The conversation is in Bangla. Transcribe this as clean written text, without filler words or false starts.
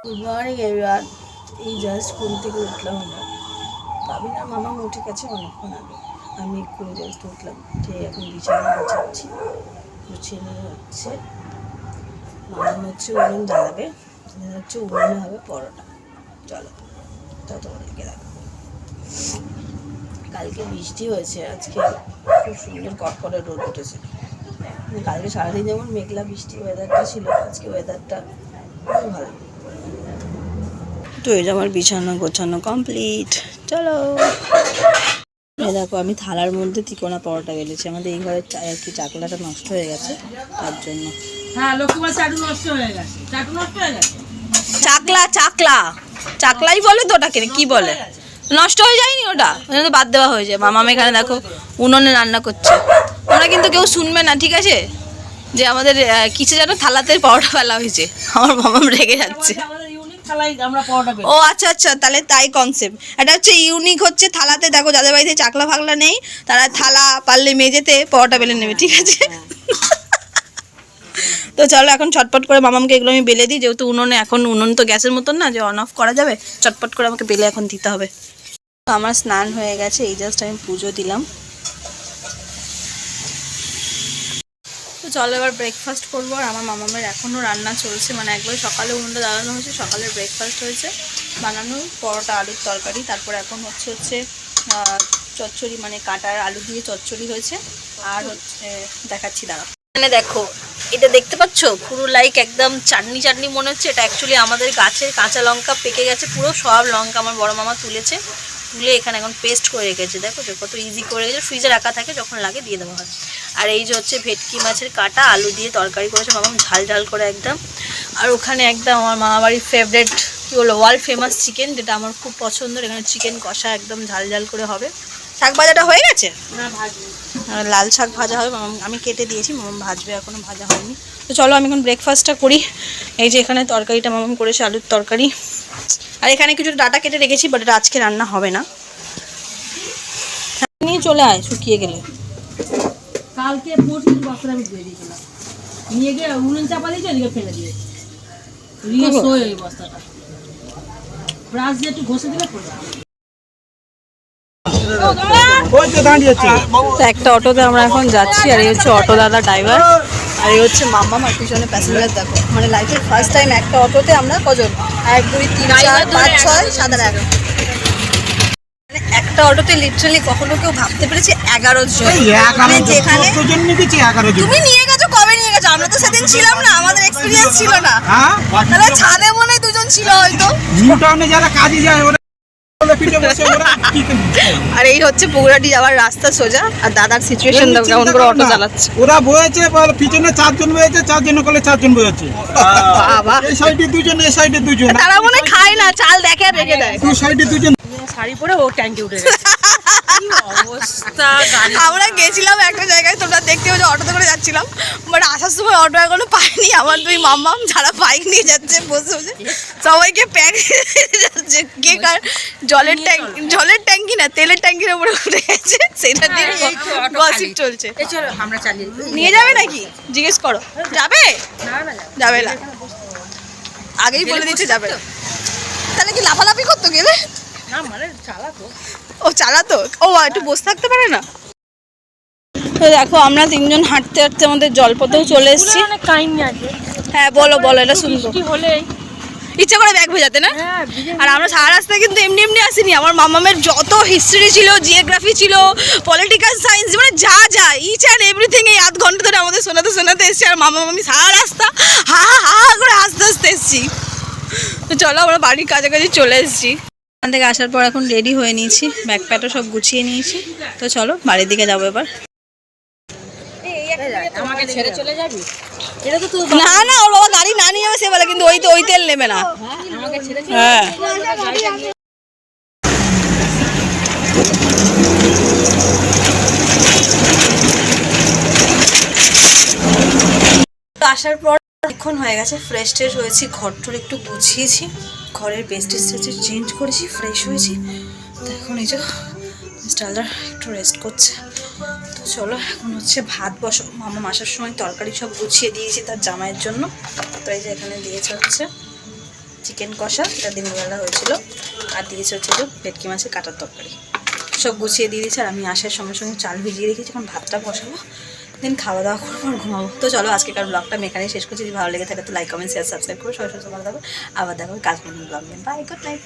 Good morning everyone. এই জাস্ট ঘুম থেকে উঠলাম আমরা। ভাবিনা মামা উঠে গেছে অনেকক্ষণ আগে, আমি এক্ষুনি জাস্ট উঠলাম। যে এখন বিছানা গুছাচ্ছি, গুছিয়ে নিয়ে হচ্ছে মামা হচ্ছে উনুন জ্বালাবে, হচ্ছে উনুনে হবে পরোটা। চলো ততক্ষণকে রাখবো। কালকে বৃষ্টি হয়েছে, আজকে খুব সুন্দর কটকটে রোদ উঠেছে। কালকে সারাদিন যেমন মেঘলা বৃষ্টি ওয়েদারটা ছিল, আজকে ওয়েদারটা খুব ভালো। তো এই যে আমার বিছানা গোছানো কমপ্লিট। চলো দেখো, আমি থালার মধ্যে তিকোনা পরোটা বেলেছি। আমাদের এই ঘরের আর কি চাকলাটা নষ্ট হয়ে গেছে, তার জন্য। হ্যাঁ, লক্ষ্মীবার চাটু নষ্ট হয়ে গেছে। চাটু নষ্ট হয়ে গেছে, চাকলা চাকলা চাকলাই বলে তো ওটাকে, কি বলে? নষ্ট হয়ে যায়নি ওটা, ওটা তো বাদ দেওয়া হয়ে যায়। মামা এখানে দেখো উনুনে রান্না করছে। ওরা কিন্তু কেউ শুনবে না, ঠিক আছে? যে আমাদের কিছু যেন থালাতে পরোটা ফেলা হয়েছে, আমার মামা রেগে যাচ্ছে। ও আচ্ছা আচ্ছা, তাহলে তাই কনসেপ্ট। এটা হচ্ছে ইউনিক, হচ্ছে থালাতে। দেখো যাদের বাড়িতে চাকলা ফাকলা নেই, তারা থালা পারলে মেজেতে পরোটা বেলে নেবে, ঠিক আছে? তো চলো এখন চটপট করে মামামকে এগুলো আমি বেলে দিই, যেহেতু উনুনে, এখন উনুন তো গ্যাসের মতন না যে অন অফ করা যাবে। চটপট করে আমাকে বেলে এখন দিতে হবে। আমার স্নান হয়ে গেছে, এই জাস্ট আমি পুজো দিলাম। তো চলো এবার ব্রেকফাস্ট করবো। আর আমার মামামের এখনও রান্না চলছে, মানে একবার সকালে উনুনটা জ্বালানো হয়েছে, সকালের ব্রেকফাস্ট হয়েছে বানানো পরোটা আলুর তরকারি। তারপর এখন হচ্ছে চচ্চড়ি, মানে কাটার আলু দিয়ে চচ্চড়ি হয়েছে। আর হচ্ছে দেখাচ্ছি, দাঁড়া। মানে দেখো, এটা দেখতে পাচ্ছ পুরো লাইক একদম চাটনি চাটনি মনে হচ্ছে। এটা অ্যাকচুয়ালি আমাদের গাছের কাঁচা লঙ্কা পেকে গেছে, পুরো সব লঙ্কা আমার বড় মামা তুলেছে, তুলে এখানে এখন পেস্ট করে রেখেছে। দেখো যে কত ইজি করে রেখেছে, ফ্রিজে রাখা থাকে, যখন লাগে দিয়ে দেওয়া হয়। আর এই যে হচ্ছে ভেটকি মাছের কাটা আলু দিয়ে তরকারি করেছে মামাম, ঝাল ঝাল করে একদম। আর ওখানে একদম আমার মামাবাড়ির ফেভারেট কী বলো, ওয়ার্ল্ড ফেমাস চিকেন, যেটা আমার খুব পছন্দের। এখানে চিকেন কষা একদম ঝাল ঝাল করে হবে। শাক ভাজাটা হয়ে গেছে, আর লাল শাক ভাজা হবে, আমি কেটে দিয়েছি, মামাম ভাজবে, এখনও ভাজা হয়নি। তো চলো আমি এখন ব্রেকফাস্টটা করি। এই যে এখানে তরকারিটা মামাম করেছে, আলুর তরকারি। আর এখানে কিছু ডাটা কেটে রেখেছি, বাট এটা আজকে রান্না হবে না। নিয়ে চলে আয়, শুকিয়ে গেলে। কালকে পরশু বস্তা আমি ধুয়ে দিয়েছিলাম, নিয়ে গিয়ে উনুন চাপা দিয়েছে, এদিকে ফেলে দিয়েছে। রিয়ে শোয় ওই বস্তাটা, ব্রাশ দিয়ে একটু ঘষে দিলে পড়ে যাবে। তো একটা অটোতে আমরা এখন যাচ্ছি, আর এই হচ্ছে অটো দাদা ড্রাইভার, আর এই হচ্ছে মাম্মা, আর পিছনে প্যাসেঞ্জার। দেখো মানে লাইফের ফার্স্ট টাইম একটা অটোতে আমরা কজন, 1 2 3 4 5 6 7 8 মানে একটা অটোতে লিটারালি কখনো কেউ ভাবতে পেরেছে 11 জন। মানে যেখানে তুমি নিয়ে গেছো, কবে নিয়ে গেছো? আমরা তো সেদিন ছিলাম না, আমাদের এক্সপিরিয়েন্স ছিল না। তাহলে ছাদে মনে হয় 2 জন ছিল হয়তো। যারা কাজে যায় আর এই হচ্ছে বগুড়াটি যাওয়ার রাস্তা সোজা। আর দাদার সিচুয়েশন দাও, কেমন করে অটো চালাচ্ছে। ওরা বয়েছে, পিছনে 4 জন বয়েছে, 4 জন করলে 4 জন বয়েছে। বাবা, এই সাইডে 2 জন, এই সাইডে 2 জন। তারা মনে খায় না, চাল দেখে রেখে দেয়। 2 সাইডে 2 জন। শাড়ি পরে ও ট্যাঙ্কি উঠে গেছে, কি অবস্থা। আমরা গেছিলাম একটা জায়গায়, তোমরা দেখতে পাচ্ছ, অটোতে করে যাচ্ছিলাম, বাট আসার সময় অটো এখনো পাইনি। আমার 2 মাম্মাম যারা বাইক নিয়ে যাচ্ছে বসে বসে সবাইকে প্যাক যাচ্ছে। কে কার জলের ট্যাঙ্কি না, তেলের ট্যাঙ্কির উপরে উঠে গেছে, সেটা নিয়ে গসিপ চলছে। চলো আমরা চালিয়ে নিয়ে যাবে নাকি জিজ্ঞেস করো, যাবে? যাবে না, আগেই বলে দিচ্ছে যাবে। তাহলে কি লাফালাফি করতো গেলে? না মানে চালাতো, ও চালাতো, ও একটু বসে থাকতে পারে না। তো দেখো আমরা 3 জন হাঁটতে হাঁটতে আমাদের জলপথেও চলে এসেছি। হ্যাঁ বলো বলো, এটা শুনবো। ইচ্ছা করে ব্যাগ ভেজাতে না? আর আমরা সারা রাস্তায় কিন্তু এমনি এমনি আসিনি। আমার মামামের যত হিস্ট্রি ছিল, জিওগ্রাফি ছিল, পলিটিক্যাল সায়েন্স, মানে যা যা ইচ অ্যান্ড এভরিথিং এই আধ ঘন্টা ধরে আমাদের শোনাতে শোনাতে এসেছি। আর মামা মামি সারা রাস্তা হা হা হা করে হাসতে হাসতে এসেছি। তো চলো আমরা বাড়ির কাছাকাছি চলে এসেছি। ওখান থেকে আসার পর এখন রেডি হয়ে নিয়েছি, ব্যাগ প্যাটও সব গুছিয়ে নিয়েছি। তো চলো বাড়ির দিকে যাবো এবার। আমাকে ছেড়ে চলে যাবি? না না, ওর বাবা গাড়ি না নিয়ে যাবে সে বলে, কিন্তু ওই তেল নেবে না। হ্যাঁ আসার পর অনেকক্ষণ হয়ে গেছে, ফ্রেশ ট্রেশ হয়েছি, ঘরটর একটু গুছিয়েছি, ঘরের বেস্টেজ চেঞ্জ করেছি, ফ্রেশ হয়েছি। তো এখন এই যে মিস্টারদার একটু রেস্ট করছে। তো চলো এখন হচ্ছে ভাত বসো। মামা আসার সময় তরকারি সব গুছিয়ে দিয়েছি তার জামাইয়ের জন্য। তো এই যে এখানে দিয়েছে হচ্ছে চিকেন কষা, এটা দিনের বেলা হয়েছিল, আর দিয়েছে হচ্ছে যে ভেটকি মাছের কাটার তরকারি। সব গুছিয়ে দিয়ে দিয়েছে, আর আমি আসার সঙ্গে সঙ্গে চাল ভিজিয়ে রেখেছি, এখন ভাতটা বসাবো, দেন খাওয়া দাওয়া করবো আর ঘুমাবো। তো চলো আজকেকার ব্লগটা আমি এখানেই শেষ করছি। যদি ভালো লেগে থাকে তো লাইক কমেন্ট শেয়ার সাবস্ক্রাইব করো। সবাই সুস্থ ভালো থাকো, আবার দেখো কাজ ব্লগ নিয়ে। Bye, good night.